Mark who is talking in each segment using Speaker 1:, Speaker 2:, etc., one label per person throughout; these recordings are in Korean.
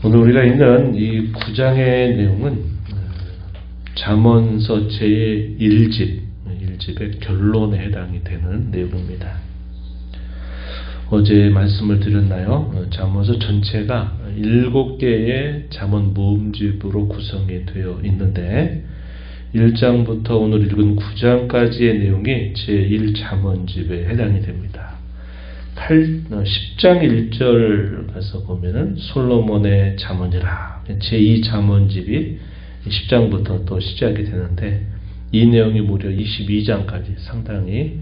Speaker 1: 오늘 우리가 읽는 이 9장의 내용은 잠언서 제1집의 결론에 해당이 되는 내용입니다. 어제 말씀을 드렸나요? 잠언서 전체가 7개의 잠언 모음집으로 구성이 되어 있는데 1장부터 오늘 읽은 9장까지의 내용이 제1잠언집에 해당이 됩니다. 10장 1절 가서 보면은 솔로몬의 잠언이라 제2잠언집이 10장부터 또 시작이 되는데 이 내용이 무려 22장까지 상당히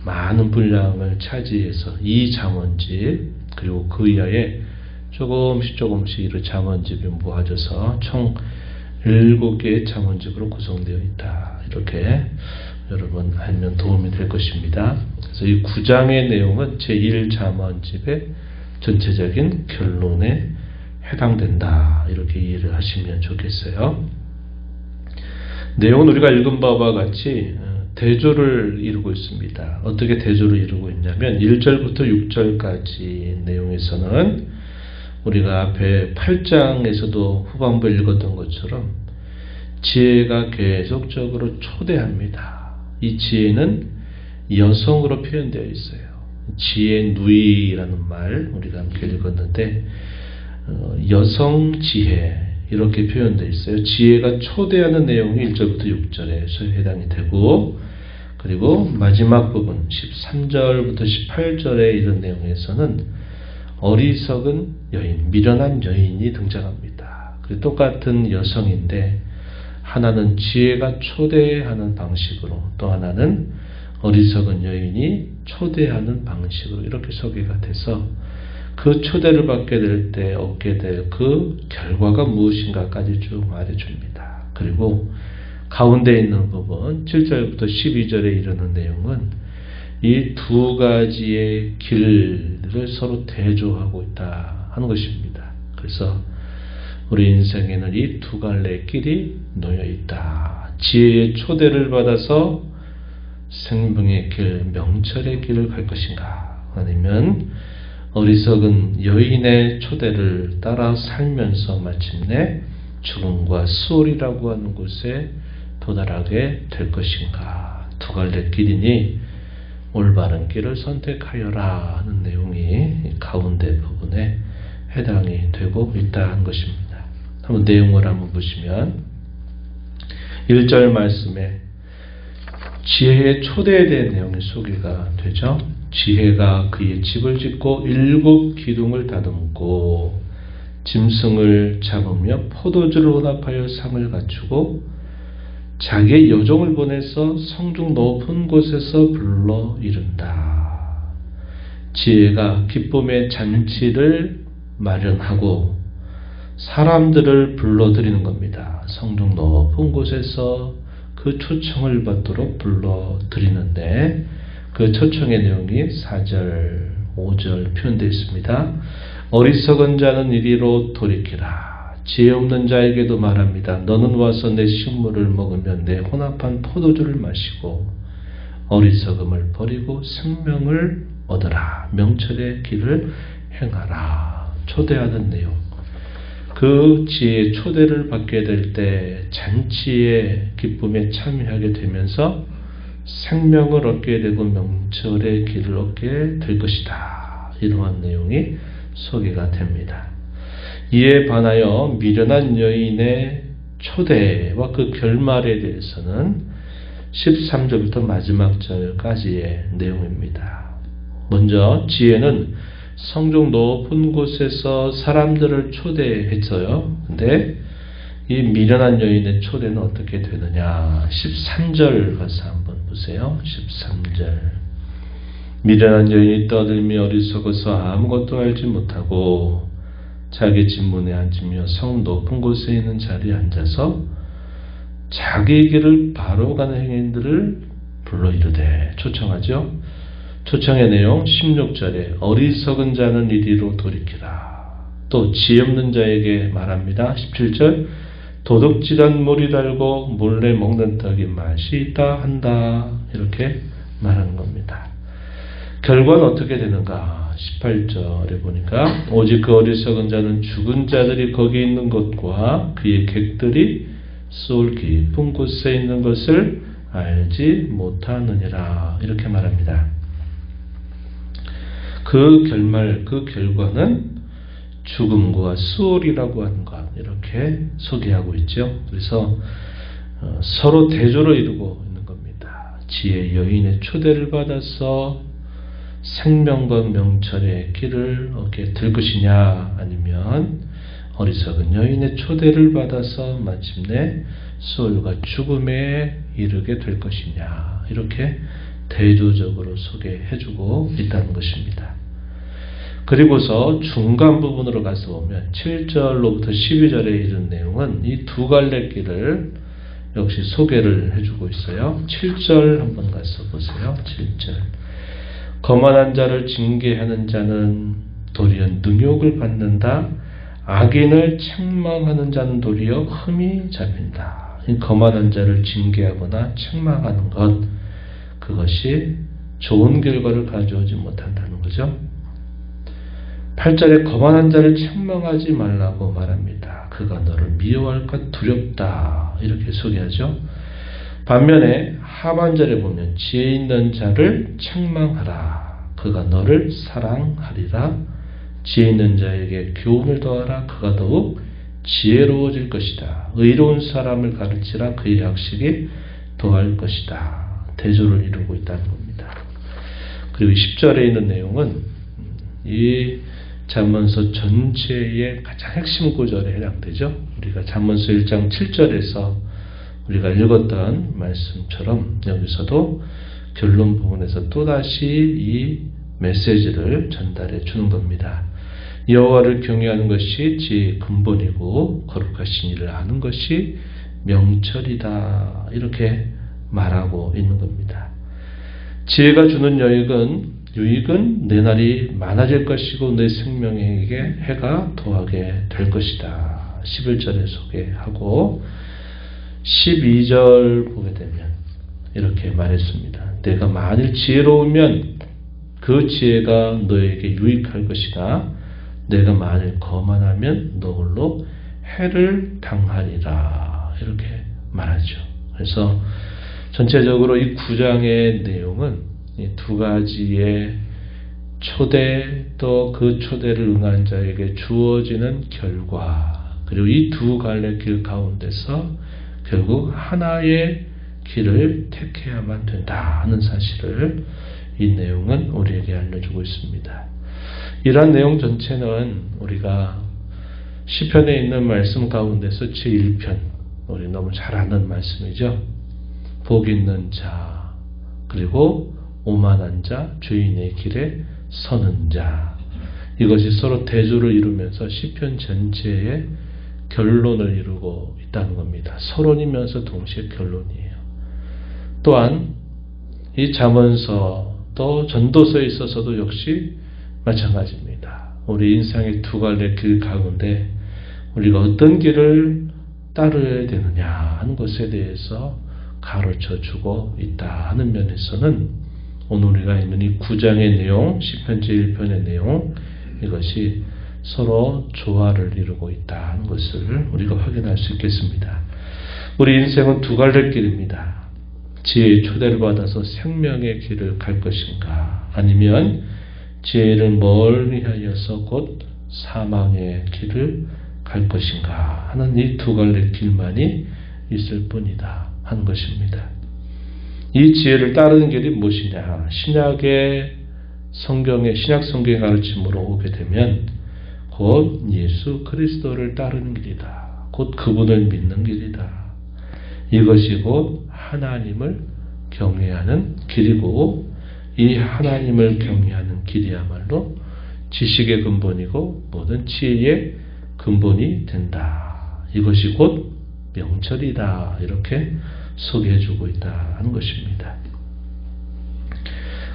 Speaker 1: 많은 분량을 차지해서 이 잠언집 그리고 그 이하에 조금씩 이런 잠언집이 모아져서 총 7개의 잠언집으로 구성되어 있다. 이렇게 여러분 알면 도움이 될 것입니다. 그래서 이 9장의 내용은 제1잠언집의 전체적인 결론에 해당된다. 이렇게 이해를 하시면 좋겠어요. 내용은 우리가 읽은 바와 같이 대조를 이루고 있습니다. 어떻게 대조를 이루고 있냐면 1절부터 6절까지 내용에서는 우리가 앞에 8장에서도 후반부에 읽었던 것처럼 지혜가 계속적으로 초대합니다. 이 지혜는 여성으로 표현되어 있어요. 지혜 누이라는 말 우리가 함께 읽었는데 여성 지혜 이렇게 표현되어 있어요. 지혜가 초대하는 내용이 1절부터 6절에 해당이 되고 그리고 마지막 부분 13절부터 18절에 이런 내용에서는 어리석은 여인, 미련한 여인이 등장합니다. 그리고 똑같은 여성인데 하나는 지혜가 초대하는 방식으로 또 하나는 어리석은 여인이 초대하는 방식으로 이렇게 소개가 돼서 그 초대를 받게 될 때 얻게 될 그 결과가 무엇인가까지 쭉 말해줍니다. 그리고 가운데 있는 부분 7절부터 12절에 이르는 내용은 이 두 가지의 길을 서로 대조하고 있다 하는 것입니다. 그래서 우리 인생에는 이 두 갈래의 길이 놓여 있다. 지혜의 초대를 받아서 생명의 길, 명철의 길을 갈 것인가? 아니면 어리석은 여인의 초대를 따라 살면서 마침내 죽음과 수월이라고 하는 곳에 도달하게 될 것인가? 두 갈래 길이니 올바른 길을 선택하여라 하는 내용이 가운데 부분에 해당이 되고 있다는 것입니다. 한번 내용을 한번 보시면 1절 말씀에 지혜의 초대에 대한 내용이 소개가 되죠. 지혜가 그의 집을 짓고 7 기둥을 다듬고 짐승을 잡으며 포도주를 혼합하여 상을 갖추고 자기의 여종을 보내서 성중 높은 곳에서 불러 이른다. 지혜가 기쁨의 잔치를 마련하고 사람들을 불러들이는 겁니다. 성중 높은 곳에서 그 초청을 받도록 불러들이는데 그 초청의 내용이 4절, 5절 표현되어 있습니다. 어리석은 자는 이리로 돌이키라. 지혜 없는 자에게도 말합니다. 너는 와서 내 식물을 먹으면 내 혼합한 포도주를 마시고 어리석음을 버리고 생명을 얻어라. 명철의 길을 행하라. 초대하는 내용. 그 지혜의 초대를 받게 될 때 잔치의 기쁨에 참여하게 되면서 생명을 얻게 되고 명철의 길을 얻게 될 것이다. 이러한 내용이 소개가 됩니다. 이에 반하여 미련한 여인의 초대와 그 결말에 대해서는 13절부터 마지막 절까지의 내용입니다. 먼저 지혜는 성중 높은 곳에서 사람들을 초대했어요. 근데 이 미련한 여인의 초대는 어떻게 되느냐? 13절 가서 한번 보세요. 13절. 미련한 여인이 떠들며 어리석어서 아무것도 알지 못하고 자기 집 문에 앉으며 성 높은 곳에 있는 자리에 앉아서 자기 길을 바로 가는 행인들을 불러 이르되 초청하죠. 초청의 내용 16절에 어리석은 자는 이리로 돌이키라. 또 지혜 없는 자에게 말합니다. 17절 도둑질한 물이 달고 몰래 먹는 떡이 맛이 있다 한다. 이렇게 말하는 겁니다. 결과는 어떻게 되는가? 18절에 보니까 오직 그 어리석은 자는 죽은 자들이 거기 있는 것과 그의 객들이 수올 깊은 곳에 있는 것을 알지 못하느니라 이렇게 말합니다. 그 결과는 죽음과 수올이라고 하는 것 이렇게 소개하고 있죠. 그래서 서로 대조로 이루고 있는 겁니다. 지혜 여인의 초대를 받아서 생명과 명철의 길을 얻게 될 것이냐, 아니면 어리석은 여인의 초대를 받아서 마침내 수올과 죽음에 이르게 될 것이냐, 이렇게 대조적으로 소개해주고 있다는 것입니다. 그리고서 중간 부분으로 가서 보면 7절로부터 12절에 이른 내용은 이 두 갈래 길을 역시 소개를 해주고 있어요. 7절 한번 가서 보세요. 7절. 거만한 자를 징계하는 자는 도리어 능욕을 받는다. 악인을 책망하는 자는 도리어 흠이 잡힌다. 이 거만한 자를 징계하거나 책망하는 것, 그것이 좋은 결과를 가져오지 못한다는 거죠. 8절에 거만한 자를 책망하지 말라고 말합니다. 그가 너를 미워할까 두렵다, 이렇게 소개하죠. 반면에 하반절에 보면 지혜 있는 자를 책망하라. 그가 너를 사랑하리라. 지혜 있는 자에게 교훈을 더하라. 그가 더욱 지혜로워질 것이다. 의로운 사람을 가르치라. 그의 학식이 더할 것이다. 대조를 이루고 있다는 겁니다. 그리고 10절에 있는 내용은 이 잠언서 전체의 가장 핵심 구절에 해당되죠. 우리가 잠언서 1장 7절에서 우리가 읽었던 말씀처럼 여기서도 결론 부분에서 또다시 이 메시지를 전달해 주는 겁니다. 여호와를 경외하는 것이 지혜의 근본이고 거룩하신 이를 아는 것이 명철이다, 이렇게 말하고 있는 겁니다. 지혜가 주는 유익은 내 날이 많아질 것이고 내 생명에게 해가 더하게 될 것이다. 11절에 소개하고 12절 보게 되면 이렇게 말했습니다. 내가 만일 지혜로우면 그 지혜가 너에게 유익할 것이다. 내가 만일 거만하면 너홀로 해를 당하리라, 이렇게 말하죠. 그래서 전체적으로 이 9장의 내용은 이 두 가지의 초대, 또 그 초대를 응한 자에게 주어지는 결과, 그리고 이 두 갈래 길 가운데서 결국 하나의 길을 택해야만 된다 하는 사실을 이 내용은 우리에게 알려주고 있습니다. 이러한 내용 전체는 우리가 시편에 있는 말씀 가운데서 제1편, 우리 너무 잘 아는 말씀이죠. 복 있는 자, 그리고 오만한 자, 주인의 길에 서는 자, 이것이 서로 대조를 이루면서 시편 전체의 결론을 이루고 있다는 겁니다. 서론이면서 동시에 결론이에요. 또한 이 잠언서 또 전도서에 있어서도 역시 마찬가지입니다. 우리 인생의 두 갈래 길 가운데 우리가 어떤 길을 따르어야 되느냐 하는 것에 대해서 가르쳐주고 있다 하는 면에서는 오늘 우리가 있는 이 9장의 내용, 시편 제1편의 내용, 이것이 서로 조화를 이루고 있다 하는 것을 우리가 확인할 수 있겠습니다. 우리 인생은 두 갈래 길입니다. 지혜의 초대를 받아서 생명의 길을 갈 것인가, 아니면 지혜를 멀리 하여서 곧 사망의 길을 갈 것인가 하는 이 두 갈래 길만이 있을 뿐이다 하는 것입니다. 이 지혜를 따르는 길이 무엇이냐? 신약의 성경의 신약 성경의 가르침으로 오게 되면 곧 예수 그리스도를 따르는 길이다. 곧 그분을 믿는 길이다. 이것이 곧 하나님을 경외하는 길이고, 이 하나님을 경외하는 길이야말로 지식의 근본이고 모든 지혜의 근본이 된다. 이것이 곧 명철이다. 이렇게 소개해주고 있다 하는 것입니다.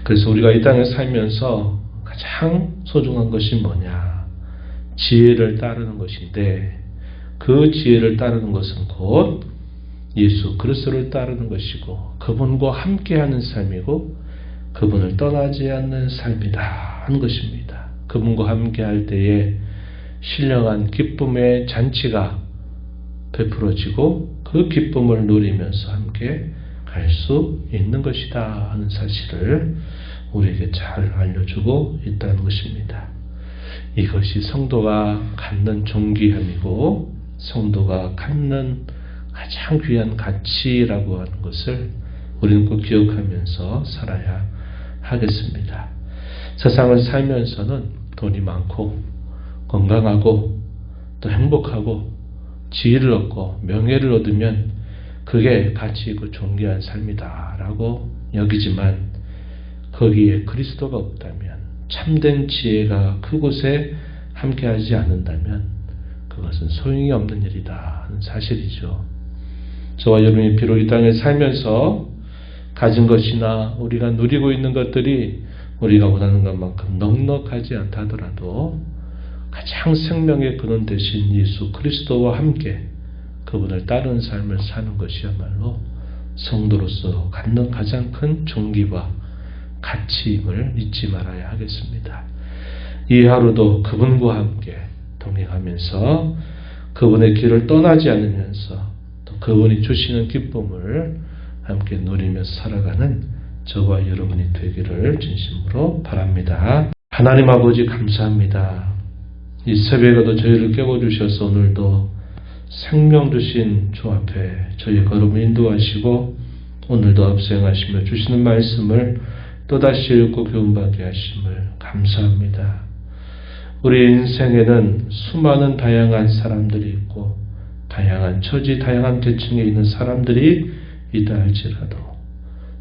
Speaker 1: 그래서 우리가 이 땅에 살면서 가장 소중한 것이 뭐냐? 지혜를 따르는 것인데, 그 지혜를 따르는 것은 곧 예수 그리스도를 따르는 것이고 그분과 함께하는 삶이고 그분을 떠나지 않는 삶이다 하는 것입니다. 그분과 함께 할 때에 신령한 기쁨의 잔치가 베풀어지고 그 기쁨을 누리면서 함께 갈 수 있는 것이다 하는 사실을 우리에게 잘 알려주고 있다는 것입니다. 이것이 성도가 갖는 존귀함이고 성도가 갖는 가장 귀한 가치라고 하는 것을 우리는 꼭 기억하면서 살아야 하겠습니다. 세상을 살면서는 돈이 많고 건강하고 또 행복하고 지위를 얻고 명예를 얻으면 그게 가치 있고 존귀한 삶이다 라고 여기지만 거기에 그리스도가 없다면 참된 지혜가 그곳에 함께하지 않는다면 그것은 소용이 없는 일이다 하는 사실이죠. 저와 여러분이 비록 이 땅에 살면서 가진 것이나 우리가 누리고 있는 것들이 우리가 원하는 것만큼 넉넉하지 않다 하더라도 가장 생명의 근원 되신 예수 그리스도와 함께 그분을 따르는 삶을 사는 것이야말로 성도로서 갖는 가장 큰 존귀와 가치임을 잊지 말아야 하겠습니다. 이 하루도 그분과 함께 동행하면서 그분의 길을 떠나지 않으면서 또 그분이 주시는 기쁨을 함께 누리면서 살아가는 저와 여러분이 되기를 진심으로 바랍니다. 하나님 아버지 감사합니다. 이 새벽에도 저희를 깨워주셔서 오늘도 생명 주신 주 앞에 저희 걸음을 인도하시고 오늘도 앞서행하시며 주시는 말씀을 또다시 읽고 교훈받게 하심을 감사합니다. 우리 인생에는 수많은 다양한 사람들이 있고 다양한 처지, 다양한 계층에 있는 사람들이 있다 할지라도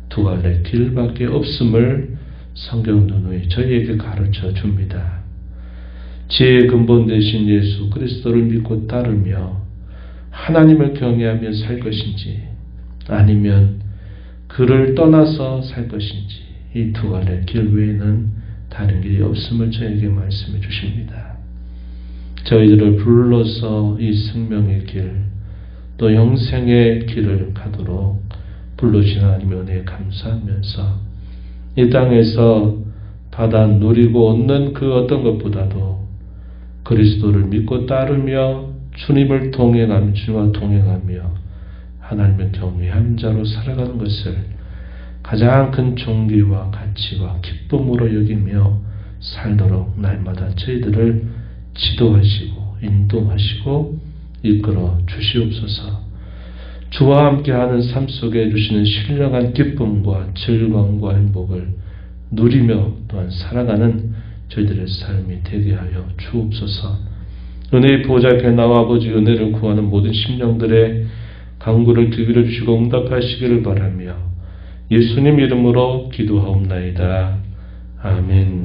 Speaker 1: 두 갈래 길밖에 없음을 성경 누누이 저희에게 가르쳐 줍니다. 지혜의 근본 되신 예수 그리스도를 믿고 따르며 하나님을 경외하며 살 것인지 아니면 그를 떠나서 살 것인지 이 두 갈래 길 외에는 다른 길이 없음을 저에게 말씀해 주십니다. 저희들을 불러서 이 생명의 길, 또 영생의 길을 가도록 불러주신 하나님의 은혜에 감사하면서 이 땅에서 받아 누리고 얻는 그 어떤 것보다도 그리스도를 믿고 따르며 주님을 동행하며 주님과 동행하며 하나님을 경외한 자로 살아가는 것을 가장 큰 존귀와 가치와 기쁨으로 여기며 살도록 날마다 저희들을 지도하시고 인도하시고 이끌어 주시옵소서. 주와 함께하는 삶 속에 주시는 신령한 기쁨과 즐거움과 행복을 누리며 또한 살아가는 저희들의 삶이 되게 하여 주옵소서. 은혜의 보좌께 나와 아버지 은혜를 구하는 모든 심령들의 간구를 기울여 주시고 응답하시기를 바라며 예수님 이름으로 기도하옵나이다. 아멘.